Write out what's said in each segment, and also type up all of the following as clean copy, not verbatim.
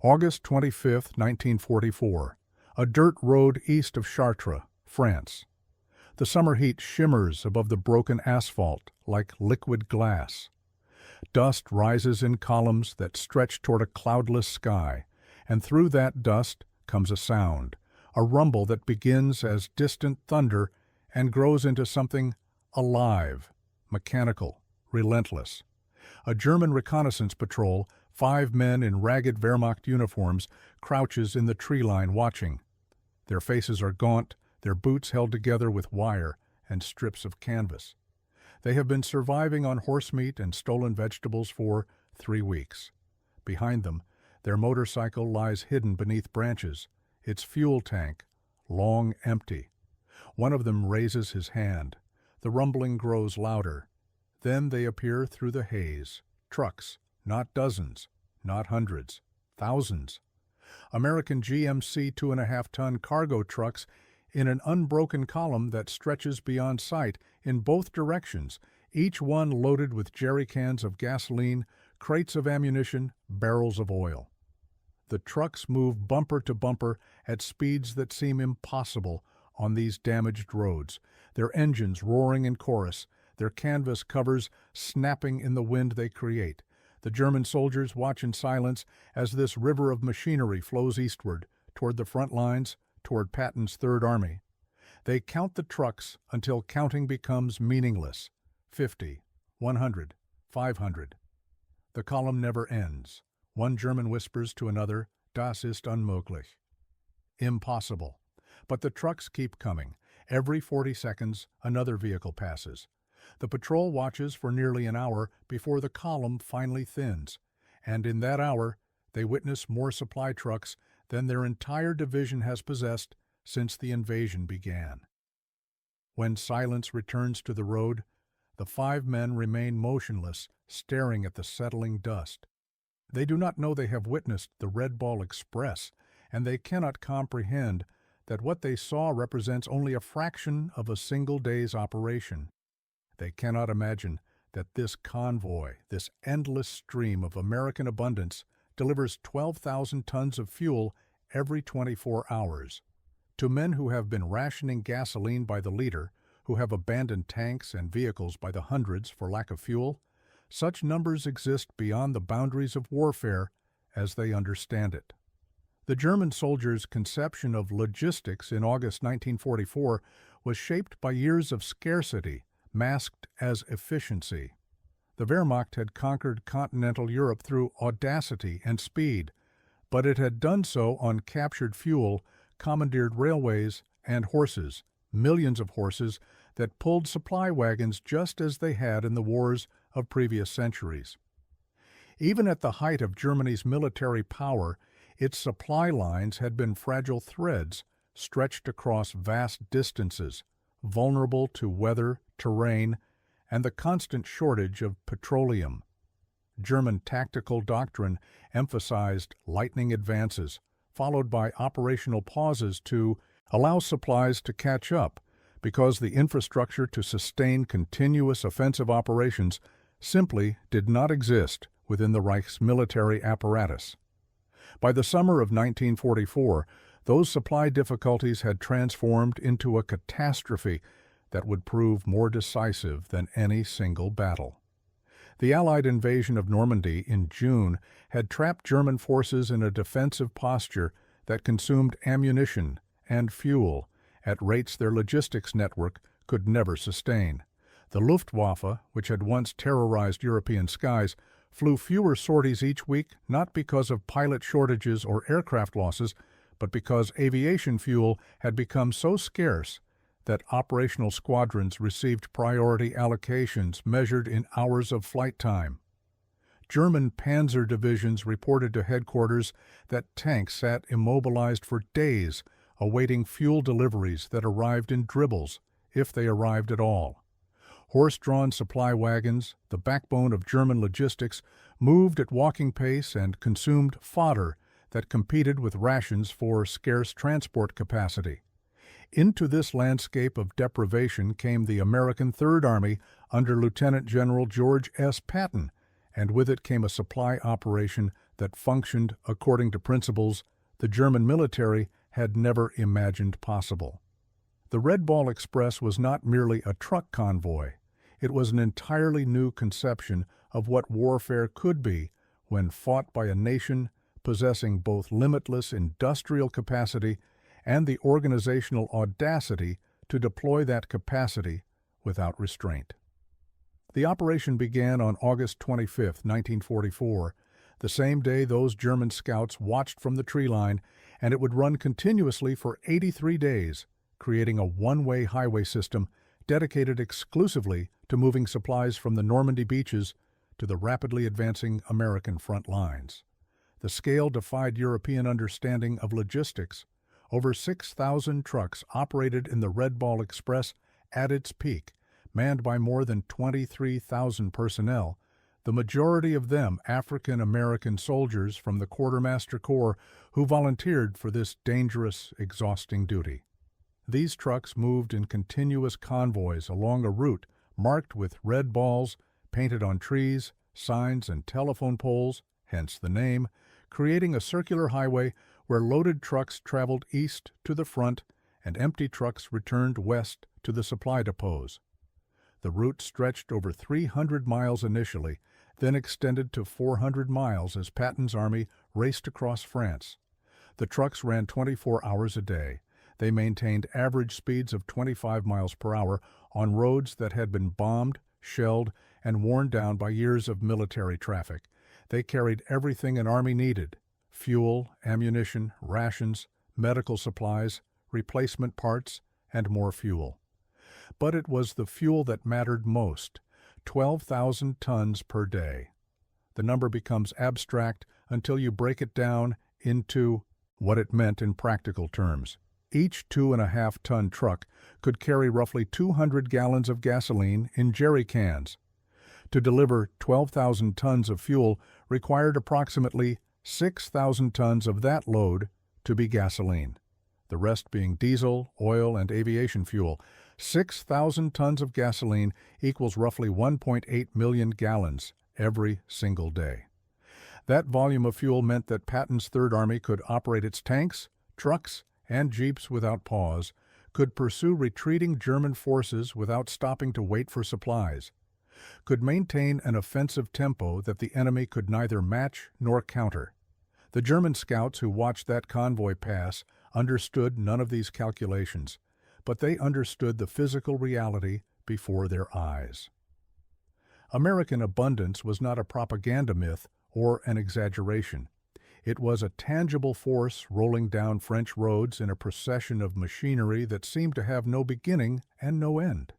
August 25, 1944. A dirt road east of Chartres, France. The summer heat shimmers above the broken asphalt like liquid glass. Dust rises in columns that stretch toward a cloudless sky, and through that dust comes a sound, a rumble that begins as distant thunder and grows into something alive, mechanical, relentless. A German reconnaissance patrol, 5 men in ragged Wehrmacht uniforms, crouches in the tree line watching. Their faces are gaunt, their boots held together with wire and strips of canvas. They have been surviving on horse meat and stolen vegetables for 3 weeks. Behind them, their motorcycle lies hidden beneath branches, its fuel tank long empty. One of them raises his hand. The rumbling grows louder. Then they appear through the haze. Trucks, not dozens, not hundreds, thousands. American GMC 2.5-ton cargo trucks in an unbroken column that stretches beyond sight in both directions, each one loaded with jerry cans of gasoline, crates of ammunition, barrels of oil. The trucks move bumper to bumper at speeds that seem impossible on these damaged roads, their engines roaring in chorus, their canvas covers snapping in the wind they create. The German soldiers watch in silence as this river of machinery flows eastward, toward the front lines, toward Patton's Third Army. They count the trucks until counting becomes meaningless. 50, 100, 500. The column never ends. One German whispers to another, "Das ist unmöglich." Impossible. But the trucks keep coming. Every 40 seconds, another vehicle passes. The patrol watches for nearly an hour before the column finally thins, and in that hour, they witness more supply trucks than their entire division has possessed since the invasion began. When silence returns to the road, the 5 men remain motionless, staring at the settling dust. They do not know they have witnessed the Red Ball Express, and they cannot comprehend that what they saw represents only a fraction of a single day's operation. They cannot imagine that this convoy, this endless stream of American abundance, delivers 12,000 tons of fuel every 24 hours. To men who have been rationing gasoline by the liter, who have abandoned tanks and vehicles by the hundreds for lack of fuel, such numbers exist beyond the boundaries of warfare as they understand it. The German soldiers' conception of logistics in August 1944 was shaped by years of scarcity, masked as efficiency. The Wehrmacht had conquered continental Europe through audacity and speed, but it had done so on captured fuel, commandeered railways, and horses, millions of horses that pulled supply wagons just as they had in the wars of previous centuries. Even at the height of Germany's military power, its supply lines had been fragile threads stretched across vast distances, vulnerable to weather, terrain, and the constant shortage of petroleum. German tactical doctrine emphasized lightning advances, followed by operational pauses to allow supplies to catch up, because the infrastructure to sustain continuous offensive operations simply did not exist within the Reich's military apparatus. By the summer of 1944, those supply difficulties had transformed into a catastrophe that would prove more decisive than any single battle. The Allied invasion of Normandy in June had trapped German forces in a defensive posture that consumed ammunition and fuel at rates their logistics network could never sustain. The Luftwaffe, which had once terrorized European skies, flew fewer sorties each week not because of pilot shortages or aircraft losses, but because aviation fuel had become so scarce that operational squadrons received priority allocations measured in hours of flight time. German panzer divisions reported to headquarters that tanks sat immobilized for days, awaiting fuel deliveries that arrived in dribbles, if they arrived at all. Horse-drawn supply wagons, the backbone of German logistics, moved at walking pace and consumed fodder that competed with rations for scarce transport capacity. Into this landscape of deprivation came the American Third Army under Lieutenant General George S. Patton, and with it came a supply operation that functioned according to principles the German military had never imagined possible. The Red Ball Express was not merely a truck convoy. It was an entirely new conception of what warfare could be when fought by a nation possessing both limitless industrial capacity and the organizational audacity to deploy that capacity without restraint. The operation began on August 25, 1944, the same day those German scouts watched from the tree line, and it would run continuously for 83 days, creating a one-way highway system dedicated exclusively to moving supplies from the Normandy beaches to the rapidly advancing American front lines. The scale defied European understanding of logistics. Over 6,000 trucks operated in the Red Ball Express at its peak, manned by more than 23,000 personnel, the majority of them African-American soldiers from the Quartermaster Corps who volunteered for this dangerous, exhausting duty. These trucks moved in continuous convoys along a route marked with red balls painted on trees, signs, and telephone poles, hence the name, creating a circular highway where loaded trucks traveled east to the front and empty trucks returned west to the supply depots. The route stretched over 300 miles initially, then extended to 400 miles as Patton's army raced across France. The trucks ran 24 hours a day. They maintained average speeds of 25 miles per hour on roads that had been bombed, shelled, and worn down by years of military traffic. They carried everything an army needed: fuel, ammunition, rations, medical supplies, replacement parts, and more fuel. But it was the fuel that mattered most: 12,000 tons per day. The number becomes abstract until you break it down into what it meant in practical terms. Each 2.5-ton truck could carry roughly 200 gallons of gasoline in jerry cans. To deliver 12,000 tons of fuel required approximately 6,000 tons of that load to be gasoline, the rest being diesel, oil, and aviation fuel. 6,000 tons of gasoline equals roughly 1.8 million gallons every single day. That volume of fuel meant that Patton's Third Army could operate its tanks, trucks, and jeeps without pause, could pursue retreating German forces without stopping to wait for supplies, could maintain an offensive tempo that the enemy could neither match nor counter. The German scouts who watched that convoy pass understood none of these calculations, but they understood the physical reality before their eyes. American abundance was not a propaganda myth or an exaggeration. It was a tangible force rolling down French roads in a procession of machinery that seemed to have no beginning and no end.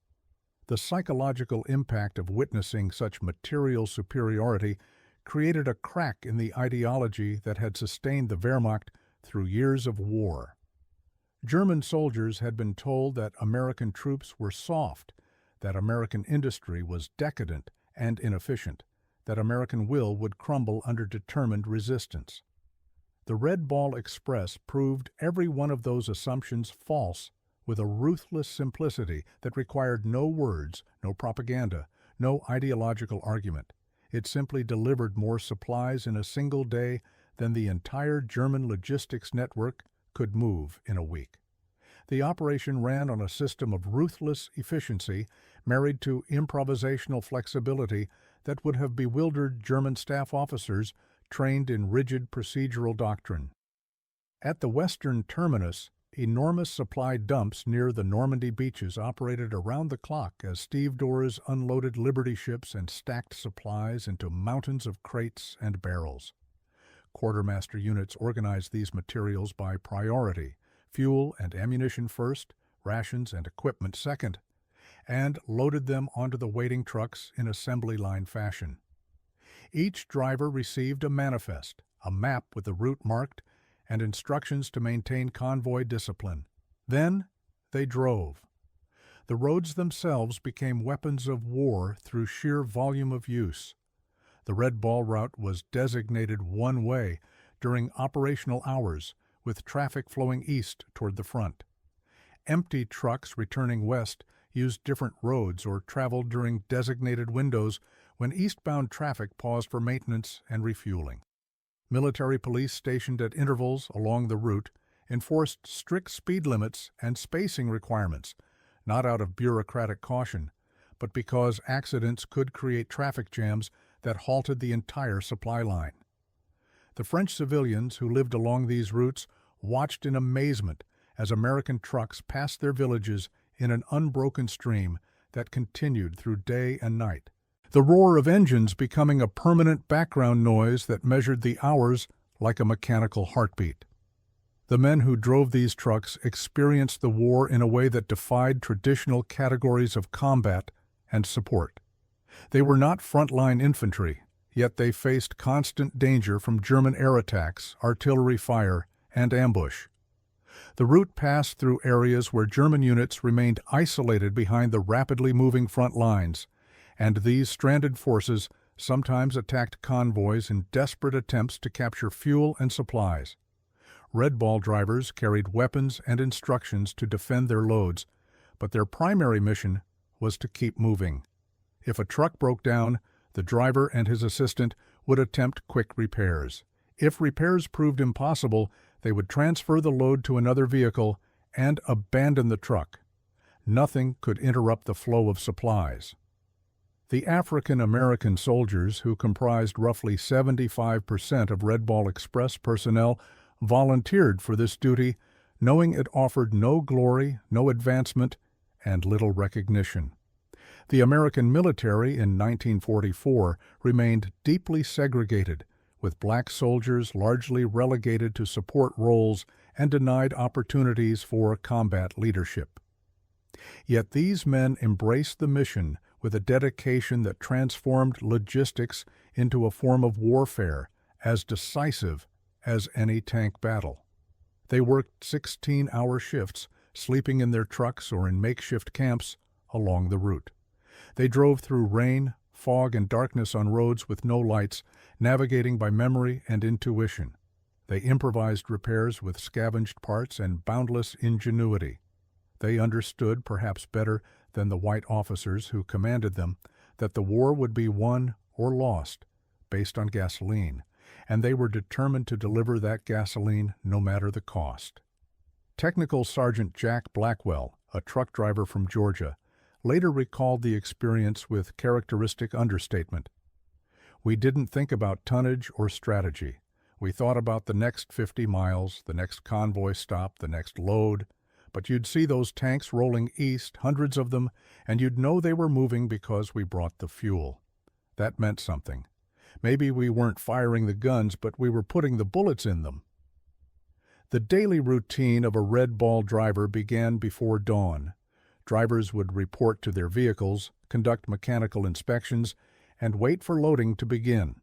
The psychological impact of witnessing such material superiority created a crack in the ideology that had sustained the Wehrmacht through years of war. German soldiers had been told that American troops were soft, that American industry was decadent and inefficient, that American will would crumble under determined resistance. The Red Ball Express proved every one of those assumptions false with a ruthless simplicity that required no words, no propaganda, no ideological argument. It simply delivered more supplies in a single day than the entire German logistics network could move in a week. The operation ran on a system of ruthless efficiency married to improvisational flexibility that would have bewildered German staff officers trained in rigid procedural doctrine. At the western terminus, enormous supply dumps near the Normandy beaches operated around the clock as stevedores unloaded Liberty ships and stacked supplies into mountains of crates and barrels. Quartermaster units organized these materials by priority: fuel and ammunition first, rations and equipment second, and loaded them onto the waiting trucks in assembly line fashion. Each driver received a manifest, a map with the route marked, and instructions to maintain convoy discipline. Then they drove. The roads themselves became weapons of war through sheer volume of use. The Red Ball route was designated one way during operational hours, with traffic flowing east toward the front. Empty trucks returning west used different roads or traveled during designated windows when eastbound traffic paused for maintenance and refueling. Military police stationed at intervals along the route enforced strict speed limits and spacing requirements, not out of bureaucratic caution, but because accidents could create traffic jams that halted the entire supply line. The French civilians who lived along these routes watched in amazement as American trucks passed their villages in an unbroken stream that continued through day and night, the roar of engines becoming a permanent background noise that measured the hours like a mechanical heartbeat. The men who drove these trucks experienced the war in a way that defied traditional categories of combat and support. They were not frontline infantry, yet they faced constant danger from German air attacks, artillery fire, and ambush. The route passed through areas where German units remained isolated behind the rapidly moving front lines, and these stranded forces sometimes attacked convoys in desperate attempts to capture fuel and supplies. Red Ball drivers carried weapons and instructions to defend their loads, but their primary mission was to keep moving. If a truck broke down, the driver and his assistant would attempt quick repairs. If repairs proved impossible, they would transfer the load to another vehicle and abandon the truck. Nothing could interrupt the flow of supplies. The African-American soldiers, who comprised roughly 75% of Red Ball Express personnel, volunteered for this duty, knowing it offered no glory, no advancement, and little recognition. The American military in 1944 remained deeply segregated, with black soldiers largely relegated to support roles and denied opportunities for combat leadership. Yet these men embraced the mission with a dedication that transformed logistics into a form of warfare as decisive as any tank battle. They worked 16-hour shifts, sleeping in their trucks or in makeshift camps along the route. They drove through rain, fog, and darkness on roads with no lights, navigating by memory and intuition. They improvised repairs with scavenged parts and boundless ingenuity. They understood, perhaps better than the white officers who commanded them, that the war would be won or lost based on gasoline, and they were determined to deliver that gasoline no matter the cost. Technical Sergeant Jack Blackwell, a truck driver from Georgia, later recalled the experience with characteristic understatement. "We didn't think about tonnage or strategy. We thought about the next 50 miles, the next convoy stop, the next load. But you'd see those tanks rolling east, hundreds of them, and you'd know they were moving because we brought the fuel. That meant something. Maybe we weren't firing the guns, but we were putting the bullets in them." The daily routine of a Red Ball driver began before dawn. Drivers would report to their vehicles, conduct mechanical inspections, and wait for loading to begin.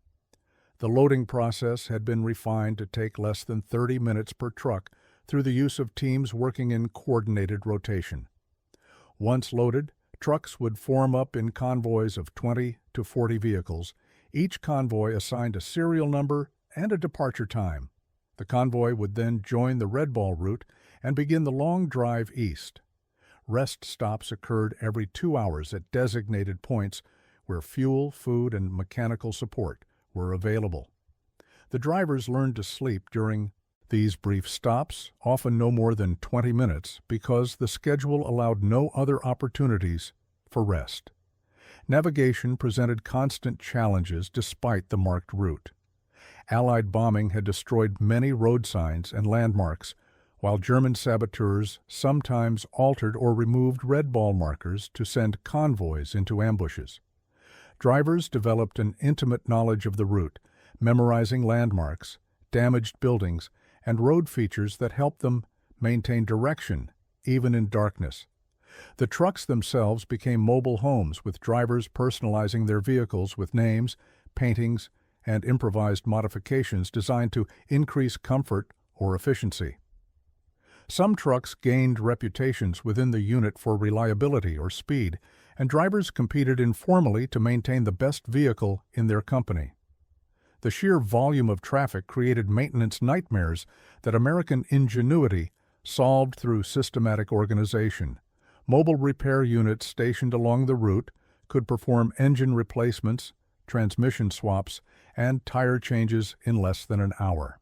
The loading process had been refined to take less than 30 minutes per truck through the use of teams working in coordinated rotation. Once loaded, trucks would form up in convoys of 20 to 40 vehicles, each convoy assigned a serial number and a departure time. The convoy would then join the Red Ball route and begin the long drive east. Rest stops occurred every 2 hours at designated points where fuel, food, and mechanical support were available. The drivers learned to sleep during these brief stops, often no more than 20 minutes, because the schedule allowed no other opportunities for rest. Navigation presented constant challenges despite the marked route. Allied bombing had destroyed many road signs and landmarks, while German saboteurs sometimes altered or removed Red Ball markers to send convoys into ambushes. Drivers developed an intimate knowledge of the route, memorizing landmarks, damaged buildings, and road features that helped them maintain direction, even in darkness. The trucks themselves became mobile homes, with drivers personalizing their vehicles with names, paintings, and improvised modifications designed to increase comfort or efficiency. Some trucks gained reputations within the unit for reliability or speed, and drivers competed informally to maintain the best vehicle in their company. The sheer volume of traffic created maintenance nightmares that American ingenuity solved through systematic organization. Mobile repair units stationed along the route could perform engine replacements, transmission swaps, and tire changes in less than an hour.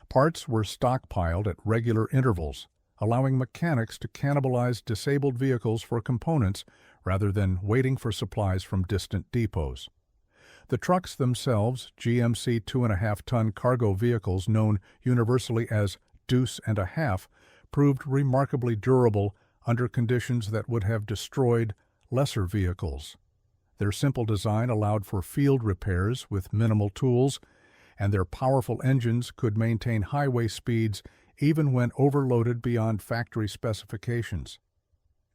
Parts were stockpiled at regular intervals, allowing mechanics to cannibalize disabled vehicles for components rather than waiting for supplies from distant depots. The trucks themselves, GMC 2.5-ton cargo vehicles known universally as Deuce and a Half, proved remarkably durable under conditions that would have destroyed lesser vehicles. Their simple design allowed for field repairs with minimal tools, and their powerful engines could maintain highway speeds even when overloaded beyond factory specifications.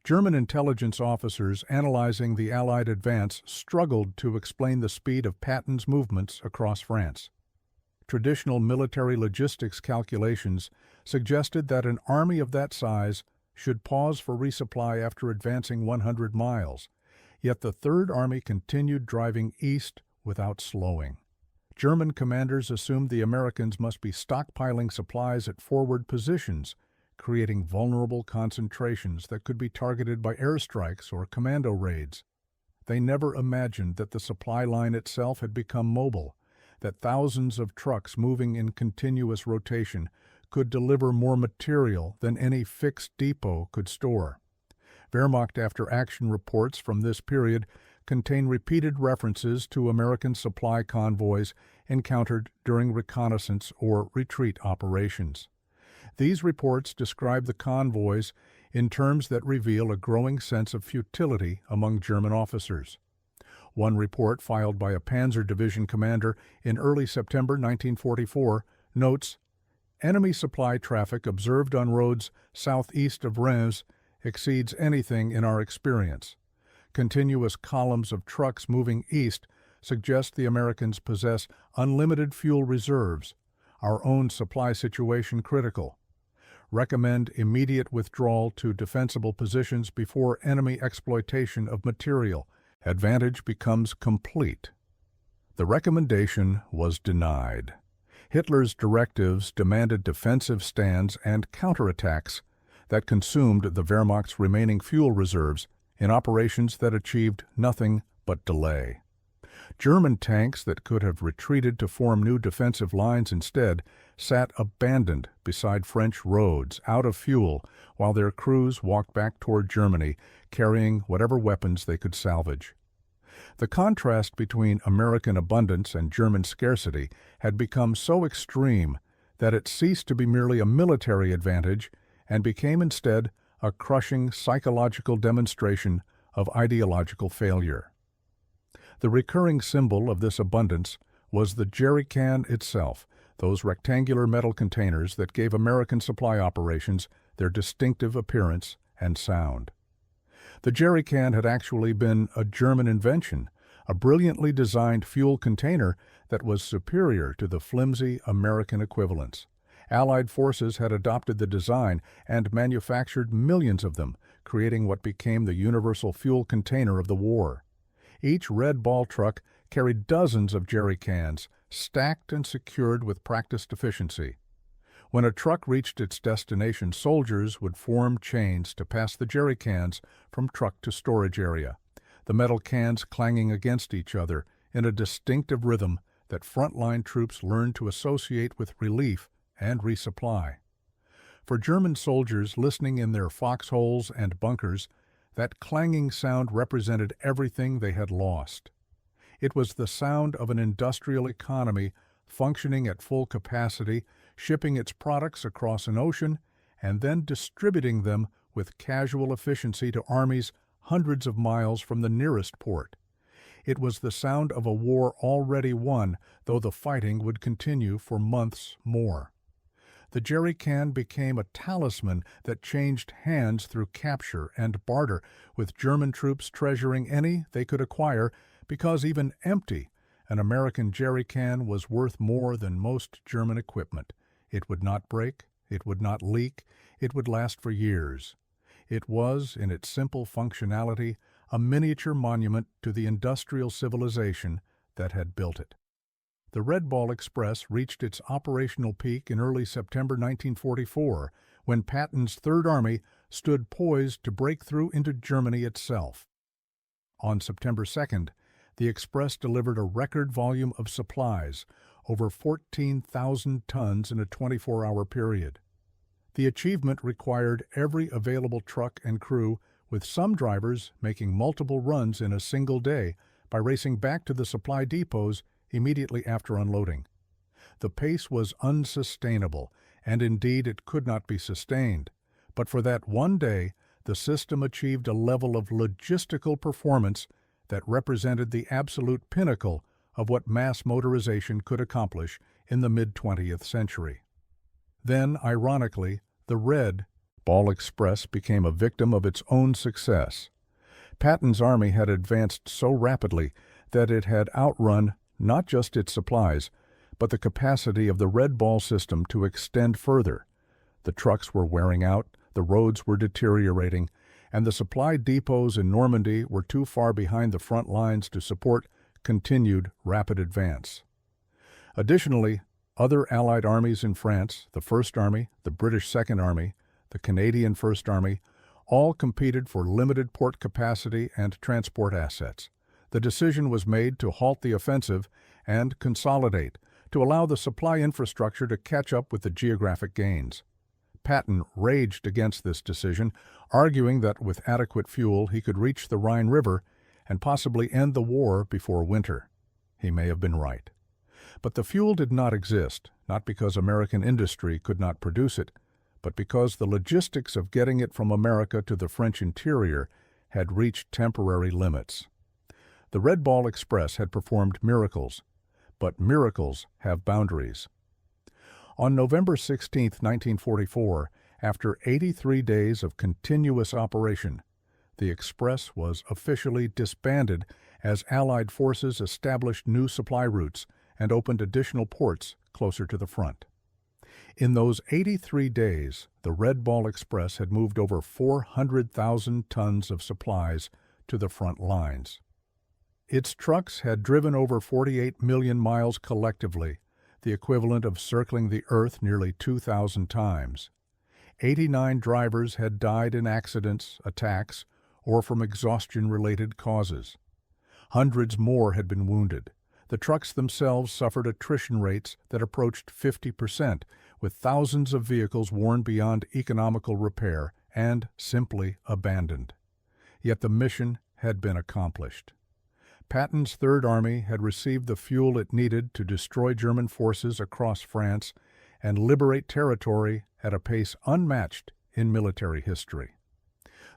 German intelligence officers analyzing the Allied advance struggled to explain the speed of Patton's movements across France. Traditional military logistics calculations suggested that an army of that size should pause for resupply after advancing 100 miles, yet the Third Army continued driving east without slowing. German commanders assumed the Americans must be stockpiling supplies at forward positions, creating vulnerable concentrations that could be targeted by airstrikes or commando raids. They never imagined that the supply line itself had become mobile, that thousands of trucks moving in continuous rotation could deliver more material than any fixed depot could store. Wehrmacht after-action reports from this period contain repeated references to American supply convoys encountered during reconnaissance or retreat operations. These reports describe the convoys in terms that reveal a growing sense of futility among German officers. One report filed by a Panzer Division commander in early September 1944 notes, "Enemy supply traffic observed on roads southeast of Reims exceeds anything in our experience. Continuous columns of trucks moving east suggest the Americans possess unlimited fuel reserves, our own supply situation critical. Recommend immediate withdrawal to defensible positions before enemy exploitation of material. Advantage becomes complete." The recommendation was denied. Hitler's directives demanded defensive stands and counterattacks that consumed the Wehrmacht's remaining fuel reserves in operations that achieved nothing but delay. German tanks that could have retreated to form new defensive lines instead sat abandoned beside French roads, out of fuel, while their crews walked back toward Germany, carrying whatever weapons they could salvage. The contrast between American abundance and German scarcity had become so extreme that it ceased to be merely a military advantage and became instead a crushing psychological demonstration of ideological failure. The recurring symbol of this abundance was the jerry can itself, those rectangular metal containers that gave American supply operations their distinctive appearance and sound. The jerry can had actually been a German invention, a brilliantly designed fuel container that was superior to the flimsy American equivalents. Allied forces had adopted the design and manufactured millions of them, creating what became the universal fuel container of the war. Each Red Ball truck carried dozens of jerry cans, stacked and secured with practiced efficiency. When a truck reached its destination, soldiers would form chains to pass the jerry cans from truck to storage area, the metal cans clanging against each other in a distinctive rhythm that frontline troops learned to associate with relief and resupply. For German soldiers listening in their foxholes and bunkers, that clanging sound represented everything they had lost. It was the sound of an industrial economy functioning at full capacity, shipping its products across an ocean, and then distributing them with casual efficiency to armies hundreds of miles from the nearest port. It was the sound of a war already won, though the fighting would continue for months more. The jerry can became a talisman that changed hands through capture and barter, with German troops treasuring any they could acquire because even empty, an American jerry can was worth more than most German equipment. It would not break, it would not leak, it would last for years. It was, in its simple functionality, a miniature monument to the industrial civilization that had built it. The Red Ball Express reached its operational peak in early September 1944, when Patton's Third Army stood poised to break through into Germany itself. On September 2nd, The Express delivered a record volume of supplies, over 14,000 tons in a 24-hour period. The achievement required every available truck and crew, with some drivers making multiple runs in a single day by racing back to the supply depots immediately after unloading. The pace was unsustainable, and indeed it could not be sustained. But for that one day, the system achieved a level of logistical performance that represented the absolute pinnacle of what mass motorization could accomplish in the mid-20th century. Then, ironically, the Red Ball Express became a victim of its own success. Patton's army had advanced so rapidly that it had outrun not just its supplies, but the capacity of the Red Ball system to extend further. The trucks were wearing out, the roads were deteriorating, and the supply depots in Normandy were too far behind the front lines to support continued rapid advance. Additionally, other Allied armies in France, the First Army, the British Second Army, the Canadian First Army, all competed for limited port capacity and transport assets. The decision was made to halt the offensive and consolidate, to allow the supply infrastructure to catch up with the geographic gains. Patton raged against this decision, arguing that with adequate fuel he could reach the Rhine River and possibly end the war before winter. He may have been right. But the fuel did not exist, not because American industry could not produce it, but because the logistics of getting it from America to the French interior had reached temporary limits. The Red Ball Express had performed miracles, but miracles have boundaries. On November 16, 1944, after 83 days of continuous operation, the Express was officially disbanded as Allied forces established new supply routes and opened additional ports closer to the front. In those 83 days, the Red Ball Express had moved over 400,000 tons of supplies to the front lines. Its trucks had driven over 48 million miles collectively, the equivalent of circling the Earth nearly 2,000 times. 89 drivers had died in accidents, attacks, or from exhaustion-related causes. Hundreds more had been wounded. The trucks themselves suffered attrition rates that approached 50%, with thousands of vehicles worn beyond economical repair and simply abandoned. Yet the mission had been accomplished. Patton's Third Army had received the fuel it needed to destroy German forces across France and liberate territory at a pace unmatched in military history.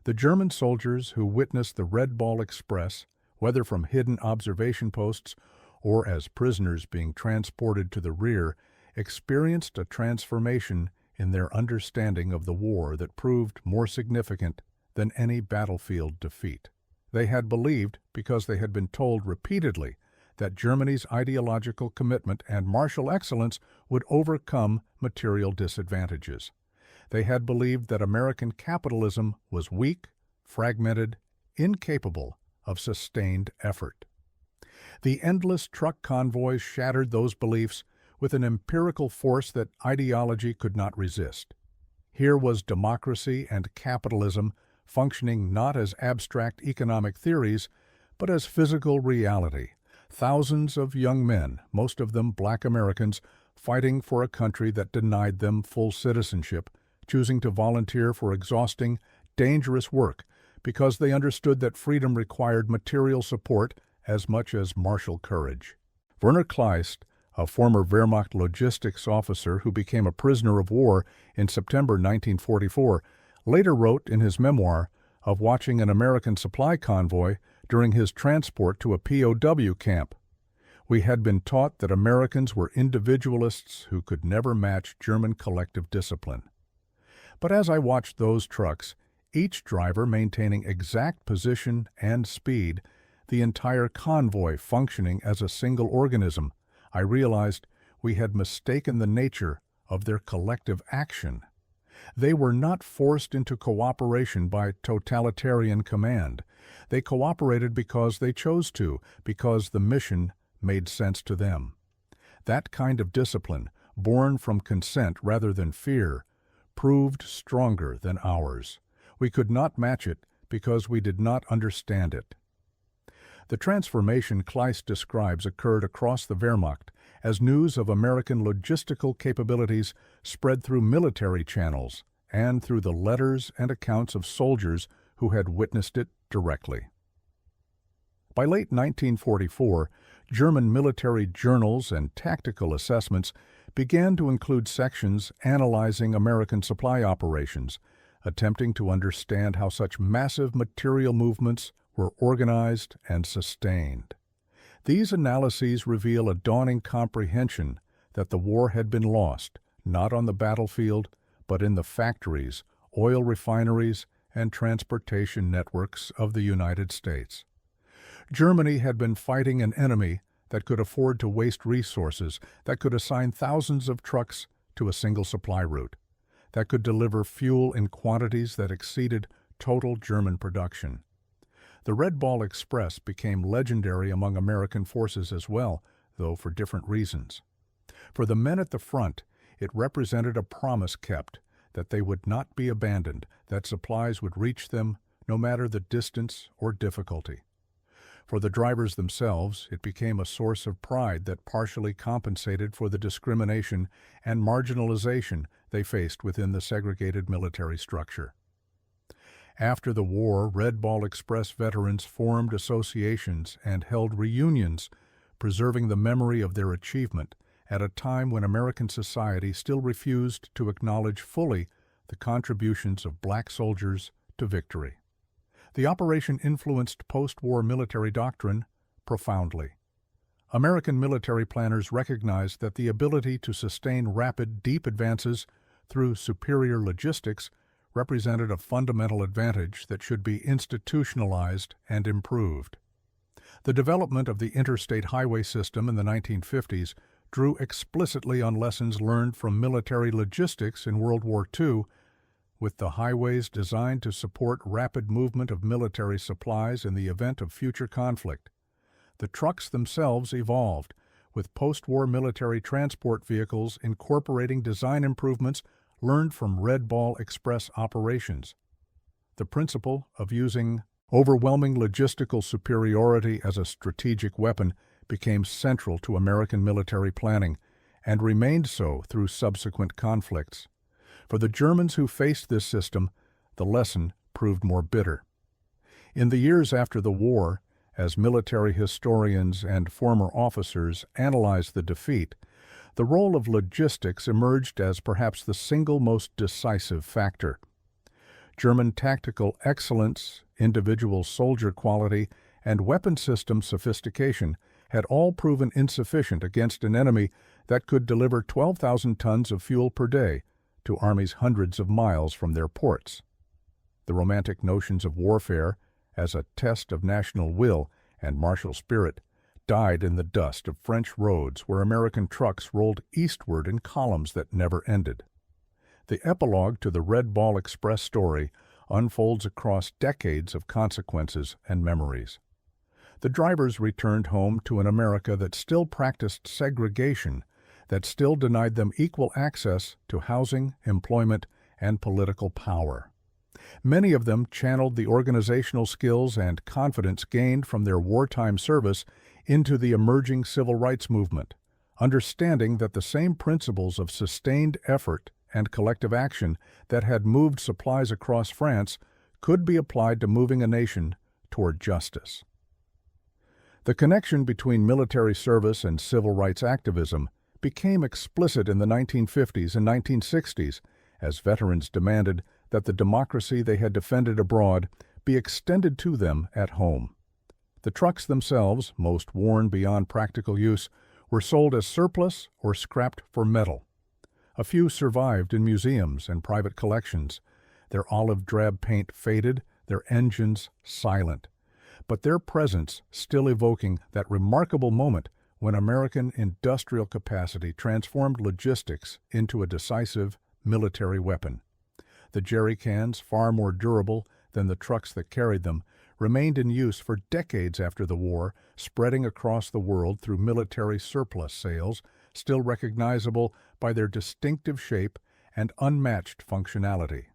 The German soldiers who witnessed the Red Ball Express, whether from hidden observation posts or as prisoners being transported to the rear, experienced a transformation in their understanding of the war that proved more significant than any battlefield defeat. They had believed, because they had been told repeatedly, that Germany's ideological commitment and martial excellence would overcome material disadvantages. They had believed that American capitalism was weak, fragmented, incapable of sustained effort. The endless truck convoys shattered those beliefs with an empirical force that ideology could not resist. Here was democracy and capitalism functioning not as abstract economic theories, but as physical reality. Thousands of young men, most of them Black Americans, fighting for a country that denied them full citizenship, choosing to volunteer for exhausting, dangerous work because they understood that freedom required material support as much as martial courage. Werner Kleist, a former Wehrmacht logistics officer who became a prisoner of war in September 1944, later wrote in his memoir of watching an American supply convoy during his transport to a POW camp. We had been taught that Americans were individualists who could never match German collective discipline. But as I watched those trucks, each driver maintaining exact position and speed, the entire convoy functioning as a single organism, I realized we had mistaken the nature of their collective action. They were not forced into cooperation by totalitarian command. They cooperated because they chose to, because the mission made sense to them. That kind of discipline, born from consent rather than fear, proved stronger than ours. We could not match it because we did not understand it. The transformation Kleist describes occurred across the Wehrmacht as news of American logistical capabilities spread through military channels and through the letters and accounts of soldiers who had witnessed it directly. By late 1944, German military journals and tactical assessments began to include sections analyzing American supply operations, attempting to understand how such massive material movements were organized and sustained. These analyses reveal a dawning comprehension that the war had been lost, not on the battlefield, but in the factories, oil refineries, and transportation networks of the United States. Germany had been fighting an enemy that could afford to waste resources, that could assign thousands of trucks to a single supply route, that could deliver fuel in quantities that exceeded total German production. The Red Ball Express became legendary among American forces as well, though for different reasons. For the men at the front, it represented a promise kept, that they would not be abandoned, that supplies would reach them no matter the distance or difficulty. For the drivers themselves, it became a source of pride that partially compensated for the discrimination and marginalization they faced within the segregated military structure. After the war, Red Ball Express veterans formed associations and held reunions, preserving the memory of their achievement at a time when American society still refused to acknowledge fully the contributions of black soldiers to victory. The operation influenced post-war military doctrine profoundly. American military planners recognized that the ability to sustain rapid, deep advances through superior logistics represented a fundamental advantage that should be institutionalized and improved. The development of the interstate highway system in the 1950s drew explicitly on lessons learned from military logistics in World War II, with the highways designed to support rapid movement of military supplies in the event of future conflict. The trucks themselves evolved, with post-war military transport vehicles incorporating design improvements learned from Red Ball Express operations. The principle of using overwhelming logistical superiority as a strategic weapon became central to American military planning and remained so through subsequent conflicts. For the Germans who faced this system, the lesson proved more bitter. In the years after the war, as military historians and former officers analyzed the defeat, the role of logistics emerged as perhaps the single most decisive factor. German tactical excellence, individual soldier quality, and weapon system sophistication had all proven insufficient against an enemy that could deliver 12,000 tons of fuel per day to armies hundreds of miles from their ports. The romantic notions of warfare as a test of national will and martial spirit died in the dust of French roads where American trucks rolled eastward in columns that never ended. The epilogue to the Red Ball Express story unfolds across decades of consequences and memories. The drivers returned home to an America that still practiced segregation, that still denied them equal access to housing, employment, and political power. Many of them channeled the organizational skills and confidence gained from their wartime service into the emerging civil rights movement, understanding that the same principles of sustained effort and collective action that had moved supplies across France could be applied to moving a nation toward justice. The connection between military service and civil rights activism became explicit in the 1950s and 1960s as veterans demanded that the democracy they had defended abroad be extended to them at home. The trucks themselves, most worn beyond practical use, were sold as surplus or scrapped for metal. A few survived in museums and private collections, their olive drab paint faded, their engines silent, but their presence still evoking that remarkable moment when American industrial capacity transformed logistics into a decisive military weapon. The jerry cans, far more durable than the trucks that carried them, remained in use for decades after the war, spreading across the world through military surplus sales, still recognizable by their distinctive shape and unmatched functionality.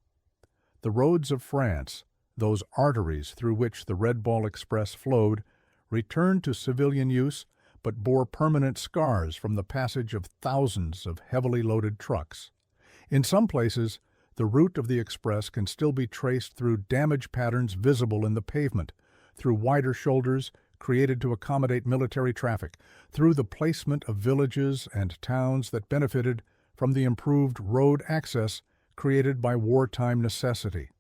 The roads of France, those arteries through which the Red Ball Express flowed, returned to civilian use but bore permanent scars from the passage of thousands of heavily loaded trucks. In some places, the route of the express can still be traced through damage patterns visible in the pavement, through wider shoulders created to accommodate military traffic, through the placement of villages and towns that benefited from the improved road access created by wartime necessity.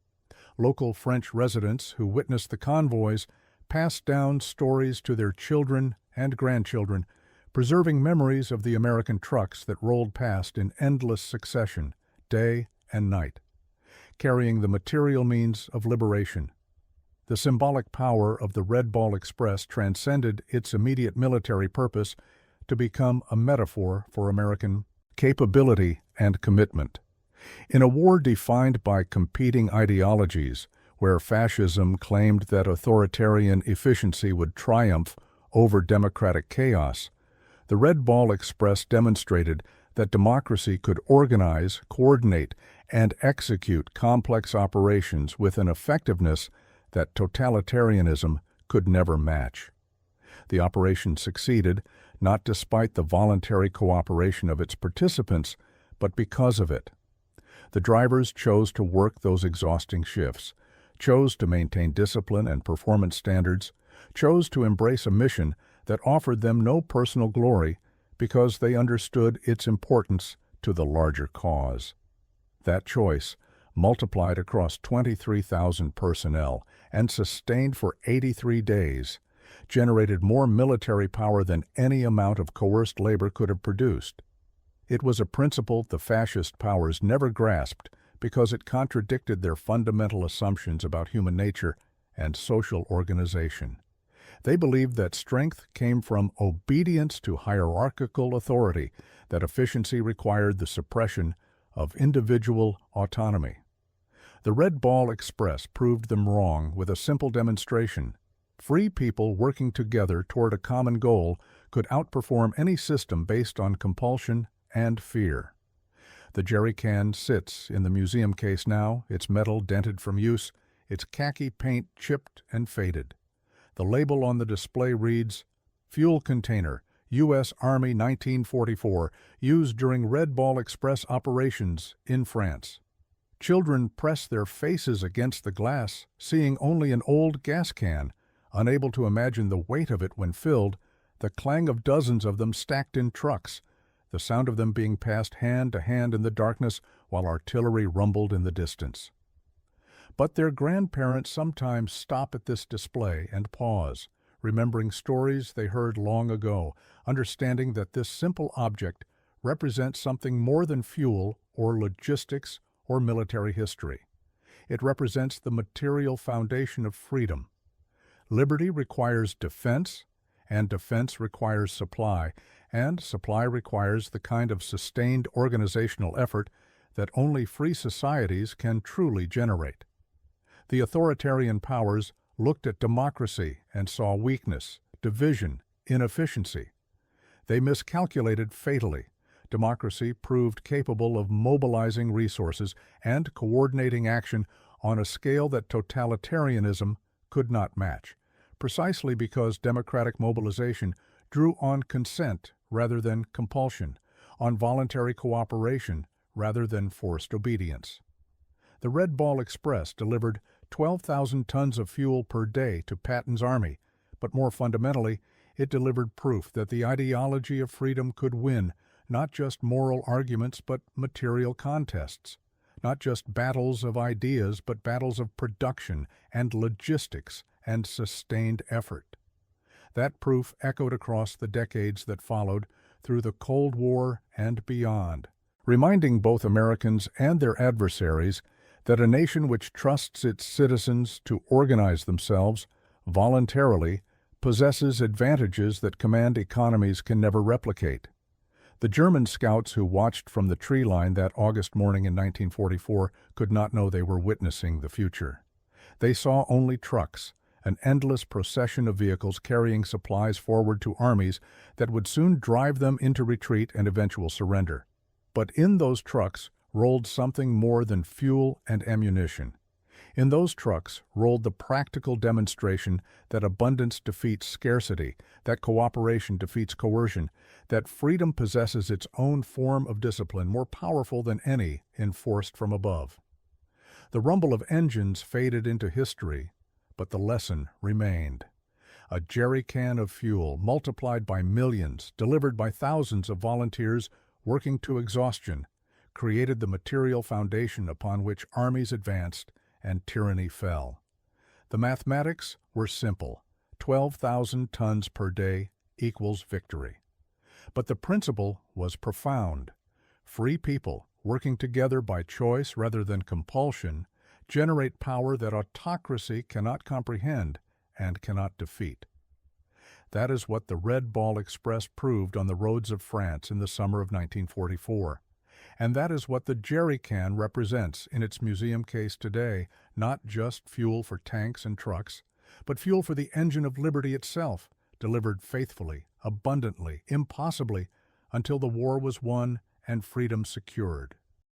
Local French residents who witnessed the convoys passed down stories to their children and grandchildren, preserving memories of the American trucks that rolled past in endless succession, day and night, carrying the material means of liberation. The symbolic power of the Red Ball Express transcended its immediate military purpose to become a metaphor for American capability and commitment. In a war defined by competing ideologies, where fascism claimed that authoritarian efficiency would triumph over democratic chaos, the Red Ball Express demonstrated that democracy could organize, coordinate, and execute complex operations with an effectiveness that totalitarianism could never match. The operation succeeded, not despite the voluntary cooperation of its participants, but because of it. The drivers chose to work those exhausting shifts, chose to maintain discipline and performance standards, chose to embrace a mission that offered them no personal glory because they understood its importance to the larger cause. That choice, multiplied across 23,000 personnel and sustained for 83 days, generated more military power than any amount of coerced labor could have produced. It was a principle the fascist powers never grasped because it contradicted their fundamental assumptions about human nature and social organization. They believed that strength came from obedience to hierarchical authority, that efficiency required the suppression of individual autonomy. The Red Ball Express proved them wrong with a simple demonstration. Free people working together toward a common goal could outperform any system based on compulsion and fear. The jerry can sits in the museum case now, its metal dented from use, its khaki paint chipped and faded. The label on the display reads, "Fuel Container, U.S. Army 1944, used during Red Ball Express operations in France." Children press their faces against the glass, seeing only an old gas can, unable to imagine the weight of it when filled, the clang of dozens of them stacked in trucks, the sound of them being passed hand to hand in the darkness while artillery rumbled in the distance. But their grandparents sometimes stop at this display and pause, remembering stories they heard long ago, understanding that this simple object represents something more than fuel or logistics or military history. It represents the material foundation of freedom. Liberty requires defense, and defense requires supply, and supply requires the kind of sustained organizational effort that only free societies can truly generate. The authoritarian powers looked at democracy and saw weakness, division, inefficiency. They miscalculated fatally. Democracy proved capable of mobilizing resources and coordinating action on a scale that totalitarianism could not match, precisely because democratic mobilization drew on consent rather than compulsion, on voluntary cooperation rather than forced obedience. The Red Ball Express delivered 12,000 tons of fuel per day to Patton's army, but more fundamentally, it delivered proof that the ideology of freedom could win not just moral arguments but material contests, not just battles of ideas but battles of production and logistics and sustained effort. That proof echoed across the decades that followed through the Cold War and beyond, reminding both Americans and their adversaries that a nation which trusts its citizens to organize themselves voluntarily possesses advantages that command economies can never replicate. The German scouts who watched from the tree line that August morning in 1944 could not know they were witnessing the future. They saw only trucks, an endless procession of vehicles carrying supplies forward to armies that would soon drive them into retreat and eventual surrender. But in those trucks rolled something more than fuel and ammunition. In those trucks rolled the practical demonstration that abundance defeats scarcity, that cooperation defeats coercion, that freedom possesses its own form of discipline more powerful than any enforced from above. The rumble of engines faded into history, but the lesson remained. A jerry can of fuel, multiplied by millions, delivered by thousands of volunteers working to exhaustion, created the material foundation upon which armies advanced and tyranny fell. The mathematics were simple. 12,000 tons per day equals victory. But the principle was profound. Free people, working together by choice rather than compulsion, generate power that autocracy cannot comprehend and cannot defeat. That is what the Red Ball Express proved on the roads of France in the summer of 1944. And that is what the jerry can represents in its museum case today, not just fuel for tanks and trucks, but fuel for the engine of liberty itself, delivered faithfully, abundantly, impossibly, until the war was won and freedom secured.